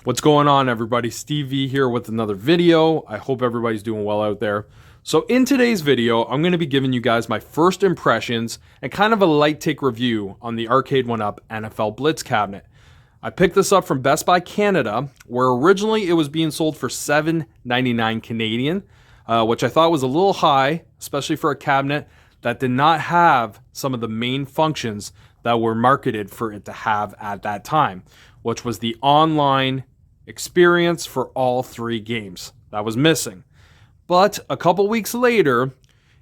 What's going on, everybody? Steve V here with another video. I hope everybody's doing well out there. So in today's video, I'm going to be giving you guys my first impressions and kind of a light take review on the Arcade1Up NFL Blitz cabinet. I picked this up from Best Buy Canada, where originally it was being sold for $7.99 Canadian, which I thought was a little high, especially for a cabinet that did not have some of the main functions that were marketed for it to have at that time, which was the online experience for all three games. That was missing. But a couple weeks later,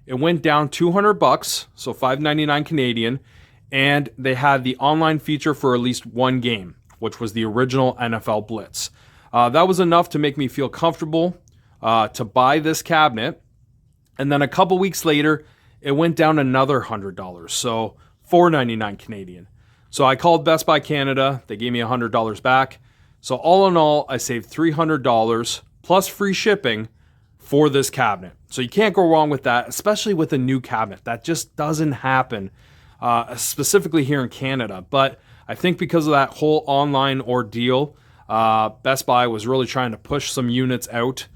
it went down $200, so $5.99 Canadian, and they had the online feature for at least one game, which was the original NFL Blitz. That was enough to make me feel comfortable to buy this cabinet. And then a couple weeks later, it went down another $100, so $4.99 Canadian. So I called Best Buy Canada. They gave me $100 back. So all in all, I saved $300 plus free shipping for this cabinet. So you can't go wrong with that, especially with a new cabinet. That just doesn't happen, specifically here in Canada. But I think because of that whole online ordeal, Best Buy was really trying to push some units out,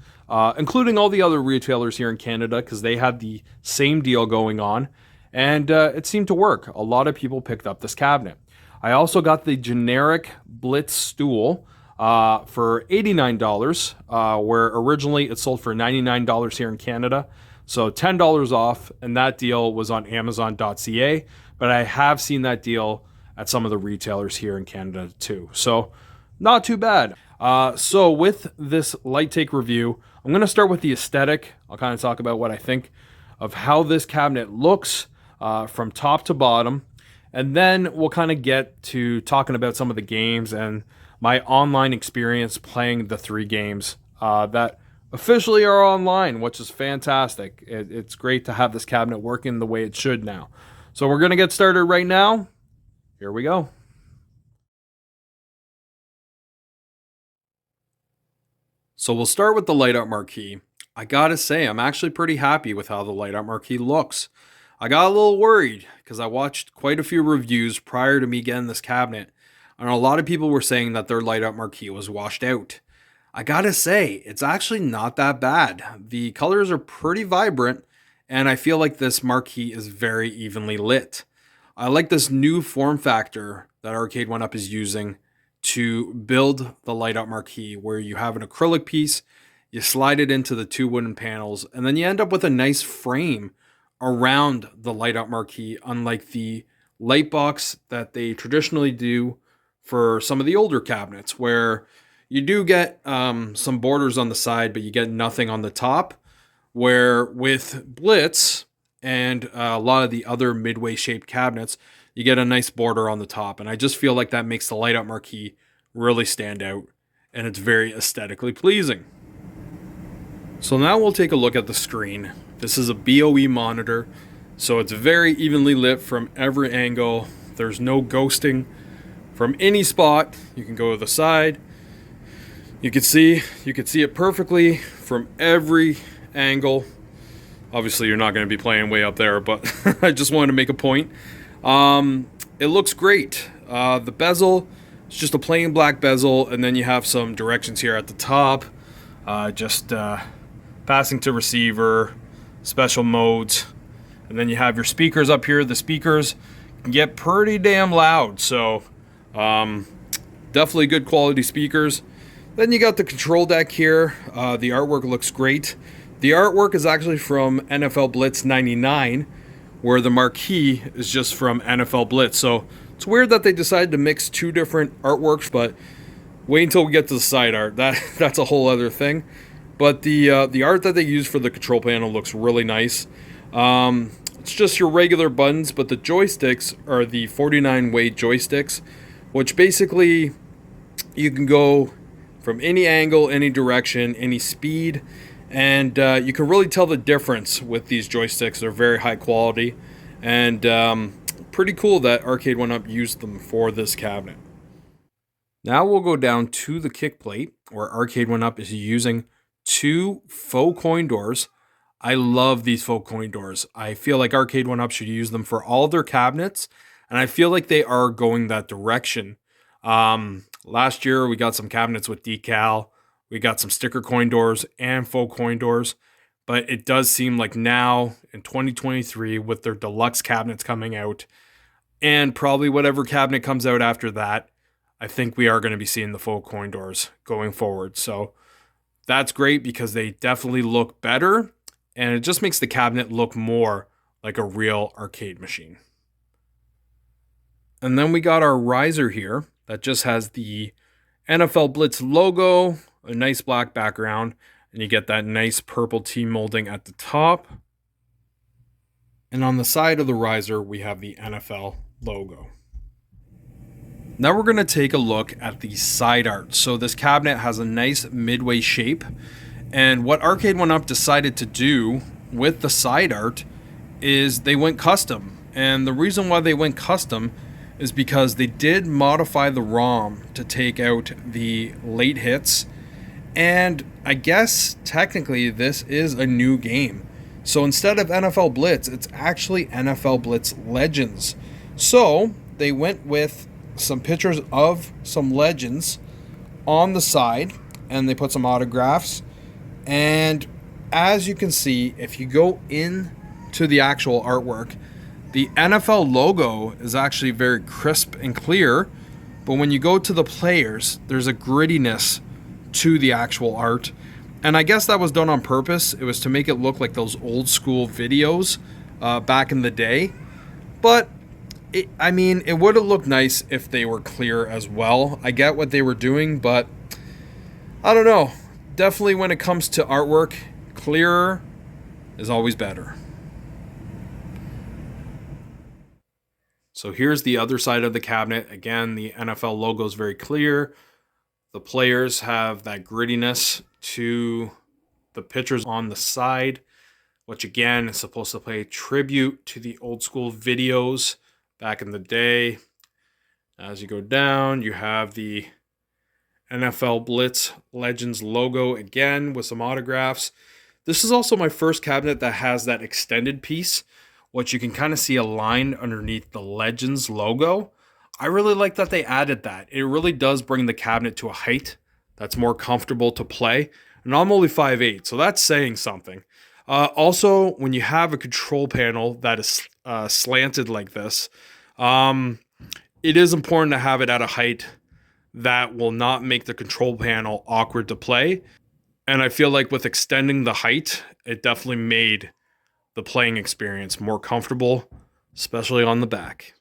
including all the other retailers here in Canada, because they had the same deal going on. And it seemed to work. A lot of people picked up this cabinet. I also got the generic Blitz stool for $89, where originally it sold for $99 here in Canada. So $10 off, and that deal was on Amazon.ca. But I have seen that deal at some of the retailers here in Canada too. So not too bad. So with this light take review, I'm going to start with the aesthetic. I'll kind of talk about what I think of how this cabinet looks from top to bottom. And then we'll kind of get to talking about some of the games and my online experience playing the three games that officially are online, which is fantastic. It's great to have this cabinet working the way it should now. So we're going to get started right now. Here we go. So we'll start with the light up marquee. I gotta say, I'm actually pretty happy with how the light up marquee looks. I got a little worried because I watched quite a few reviews prior to me getting this cabinet, and a lot of people were saying that their light up marquee was washed out. I gotta say, it's actually not that bad. The colors are pretty vibrant, and I feel like this marquee is very evenly lit. I like this new form factor that Arcade1Up is using to build the light up marquee, where you have an acrylic piece, you slide it into the two wooden panels, and then you end up with a nice frame around the light up marquee, unlike the light box that they traditionally do for some of the older cabinets, where you do get some borders on the side, but you get nothing on the top. Where with Blitz and a lot of the other midway shaped cabinets, you get a nice border on the top. And I just feel like that makes the light up marquee really stand out, and it's very aesthetically pleasing. So now we'll take a look at the screen. This is a BOE monitor, so it's very evenly lit from every angle. There's no ghosting from any spot. You can go to the side. You can see it perfectly from every angle. Obviously, you're not going to be playing way up there, but I just wanted to make a point. It looks great. The bezel, it's just a plain black bezel, and then you have some directions here at the top. Passing to receiver, special modes, and then you have your speakers up here. The speakers can get pretty damn loud, so definitely good quality speakers. Then you got the control deck here. The artwork looks great. The artwork is actually from NFL Blitz 99, where the marquee is just from NFL Blitz. So it's weird that they decided to mix two different artworks, but wait until we get to the side art. That's a whole other thing. But the art that they use for the control panel looks really nice. It's just your regular buttons, but the joysticks are the 49-way joysticks, which basically you can go from any angle, any direction, any speed, and you can really tell the difference with these joysticks. They're very high quality, and pretty cool that Arcade1Up used them for this cabinet. Now we'll go down to the kick plate, where Arcade1Up is using two faux coin doors. I love these faux coin doors. I feel like Arcade1Up should use them for all of their cabinets, and I feel like they are going that direction. Last year, we got some cabinets with decal. We got some sticker coin doors and faux coin doors. But it does seem like now in 2023, with their deluxe cabinets coming out, and probably whatever cabinet comes out after that, I think we are going to be seeing the faux coin doors going forward. So that's great because they definitely look better, and it just makes the cabinet look more like a real arcade machine. And then we got our riser here that just has the NFL Blitz logo, a nice black background, and you get that nice purple T molding at the top. And on the side of the riser, we have the NFL logo. Now we're going to take a look at the side art. So this cabinet has a nice midway shape. And what Arcade1Up decided to do with the side art is they went custom. And the reason why they went custom is because they did modify the ROM to take out the late hits. And I guess technically this is a new game. So instead of NFL Blitz, it's actually NFL Blitz Legends. So they went with some pictures of some legends on the side, and they put some autographs. And as you can see, if you go into the actual artwork, the NFL logo is actually very crisp and clear, but when you go to the players, there's a grittiness to the actual art. And I guess that was done on purpose. It was to make it look like those old school videos back in the day. But it would have looked nice if they were clear as well. I get what they were doing, but I don't know. Definitely when it comes to artwork, clearer is always better. So here's the other side of the cabinet. Again, the NFL logo is very clear. The players have that grittiness to the pictures on the side, which again is supposed to pay tribute to the old school videos back in the day. As you go down, you have the NFL Blitz Legends logo again with some autographs. This is also my first cabinet that has that extended piece, which you can kind of see a line underneath the Legends logo. I really like that they added that. It really does bring the cabinet to a height that's more comfortable to play. And I'm only 5'8", so that's saying something. Also, when you have a control panel that is slanted like this, it is important to have it at a height that will not make the control panel awkward to play. And I feel like with extending the height, it definitely made the playing experience more comfortable, especially on the back.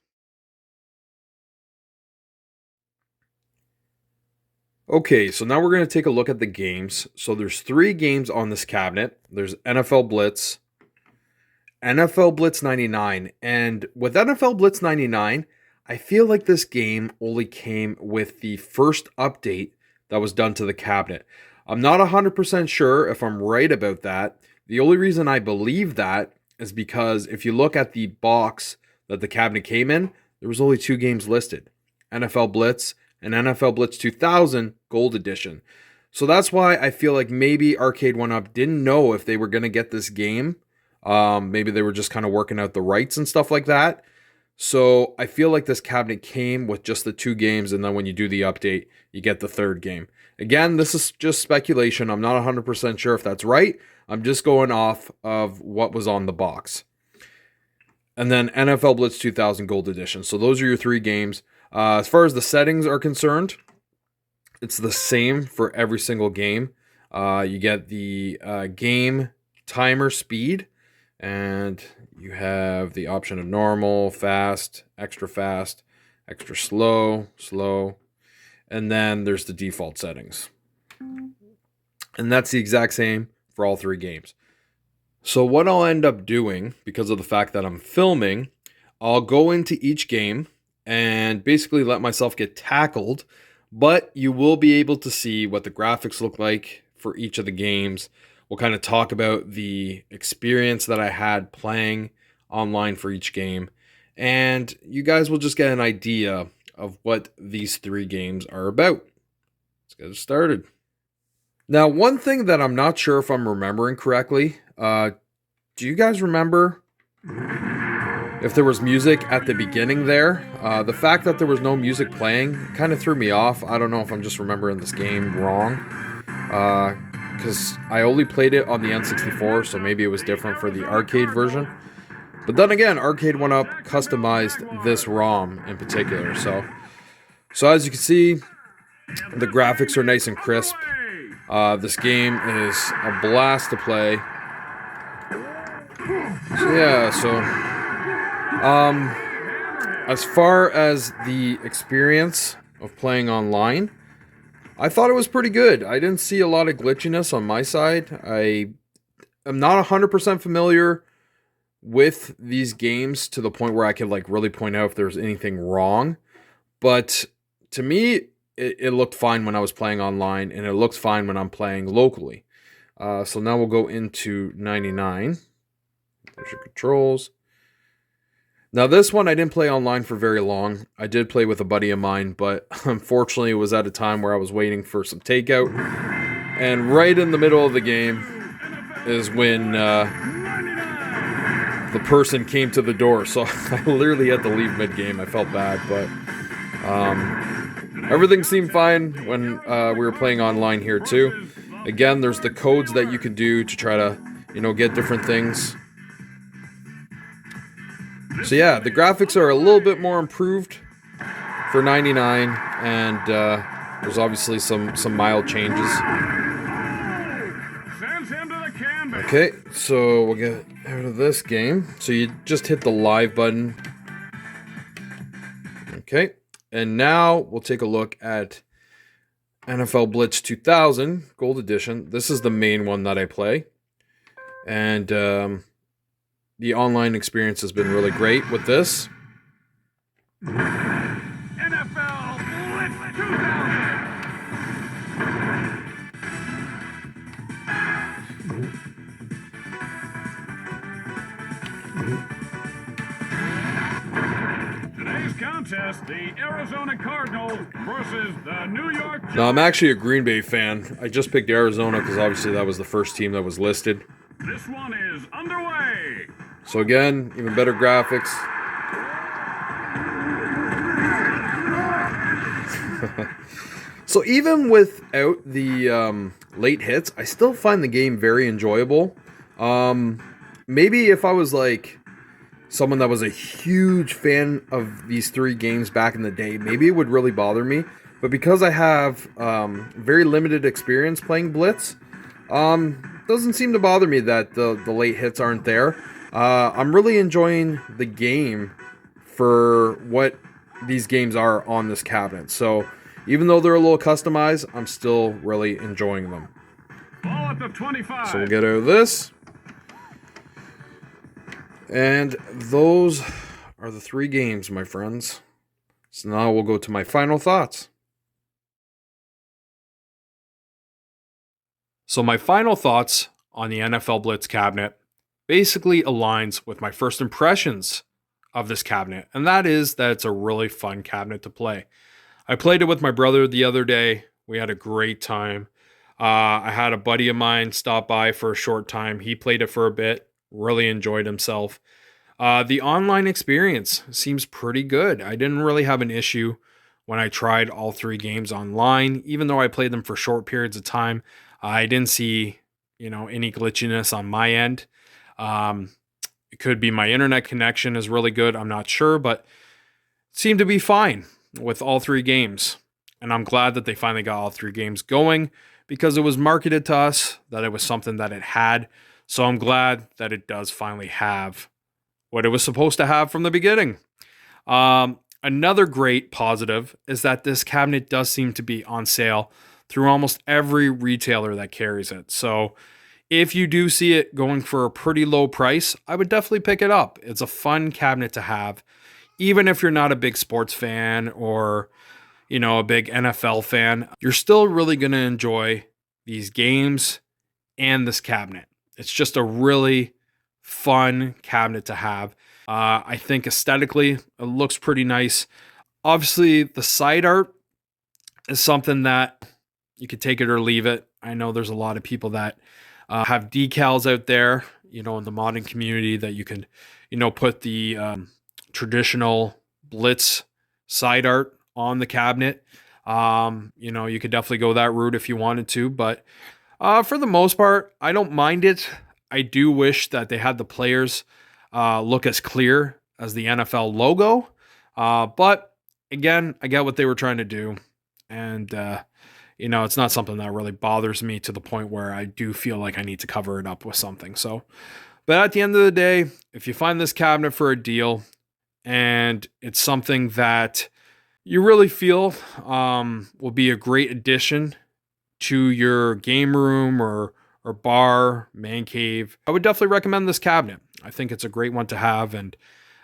Okay, so now we're going to take a look at the games. So there's 3 games on this cabinet. There's NFL Blitz, NFL Blitz 99, and with NFL Blitz 99, I feel like this game only came with the first update that was done to the cabinet. I'm not 100% sure if I'm right about that. The only reason I believe that is because if you look at the box that the cabinet came in, there was only 2 games listed, NFL Blitz and NFL Blitz 2000 Gold Edition. So that's why I feel like maybe Arcade1Up didn't know if they were going to get this game. Maybe they were just kind of working out the rights and stuff like that. So I feel like this cabinet came with just the 2 games, and then when you do the update, you get the 3rd game. Again, this is just speculation. I'm not 100% sure if that's right. I'm just going off of what was on the box. And then NFL Blitz 2000 Gold Edition. So those are your 3 games. As far as the settings are concerned, it's the same for every single game. You get the game timer speed, and you have the option of normal, fast, extra slow, and then there's the default settings. And that's the exact same for all 3 games. So what I'll end up doing, because of the fact that I'm filming, I'll go into each game and basically let myself get tackled, but you will be able to see what the graphics look like for each of the games. We'll kind of talk about the experience that I had playing online for each game, and you guys will just get an idea of what these 3 games are about. Let's get it started. Now, one thing that I'm not sure if I'm remembering correctly, do you guys remember? if there was music at the beginning there. The fact that there was no music playing kind of threw me off. I don't know if I'm just remembering this game wrong. Because I only played it on the N64, so maybe it was different for the arcade version. But then again, Arcade1Up customized this ROM in particular. So as you can see, the graphics are nice and crisp. This game is a blast to play. So yeah, as far as the experience of playing online, I thought it was pretty good. I didn't see a lot of glitchiness on my side. I am not 100% familiar with these games to the point where I could like really point out if there's anything wrong. But to me, it looked fine when I was playing online, and it looks fine when I'm playing locally. So now we'll go into 99. There's your controls. Now this one I didn't play online for very long. I did play with a buddy of mine, but unfortunately it was at a time where I was waiting for some takeout. And right in the middle of the game is when the person came to the door. So I literally had to leave mid-game. I felt bad, but everything seemed fine when we were playing online here too. Again, there's the codes that you can do to try to, get different things. So yeah, the graphics are a little bit more improved for 99, and there's obviously some mild changes. Okay, so we'll get out of this game. So you just hit the live button. Okay, and now we'll take a look at NFL Blitz 2000 Gold Edition. This is the main one that I play, and the online experience has been really great with this. NFL Blitz 2000. Today's contest, the Arizona Cardinals versus the New York Giants. Now, I'm actually a Green Bay fan. I just picked Arizona because obviously that was the first team that was listed. This one is underway. So again, even better graphics. So even without the late hits, I still find the game very enjoyable. Maybe if I was like someone that was a huge fan of these three games back in the day, maybe it would really bother me. But because I have very limited experience playing Blitz, doesn't seem to bother me that the late hits aren't there. I'm really enjoying the game for what these games are on this cabinet. So even though they're a little customized, I'm still really enjoying them. Ball at the 25. So we'll get out of this. And those are the three games, my friends. So now we'll go to my final thoughts. So my final thoughts on the NFL Blitz cabinet basically aligns with my first impressions of this cabinet, and that is that it's a really fun cabinet to play. I played it with my brother the other day. We had a great time. I had a buddy of mine stop by for a short time. He played it for a bit, really enjoyed himself. The online experience seems pretty good. I didn't really have an issue when I tried all three games online, even though I played them for short periods of time. I didn't see, any glitchiness on my end. It could be my internet connection is really good. I'm not sure, but it seemed to be fine with all three games. And I'm glad that they finally got all three games going because it was marketed to us that it was something that it had. So I'm glad that it does finally have what it was supposed to have from the beginning. Another great positive is that this cabinet does seem to be on sale through almost every retailer that carries it. So if you do see it going for a pretty low price, I would definitely pick it up. It's a fun cabinet to have, even if you're not a big sports fan or, a big NFL fan. You're still really going to enjoy these games and this cabinet. It's just a really fun cabinet to have. I think aesthetically, it looks pretty nice. Obviously, the side art is something that you could take it or leave it. I know there's a lot of people that have decals out there, in the modding community that you can, put the traditional Blitz side art on the cabinet. You could definitely go that route if you wanted to, but for the most part, I don't mind it. I do wish that they had the players look as clear as the NFL logo. But again, I get what they were trying to do. And, it's not something that really bothers me to the point where I do feel like I need to cover it up with something. So, but at the end of the day, if you find this cabinet for a deal and it's something that you really feel will be a great addition to your game room or bar, man cave, I would definitely recommend this cabinet. I think it's a great one to have, and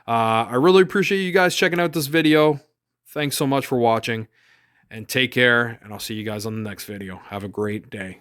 I really appreciate you guys checking out this video. Thanks so much for watching, and take care, and I'll see you guys on the next video. Have a great day.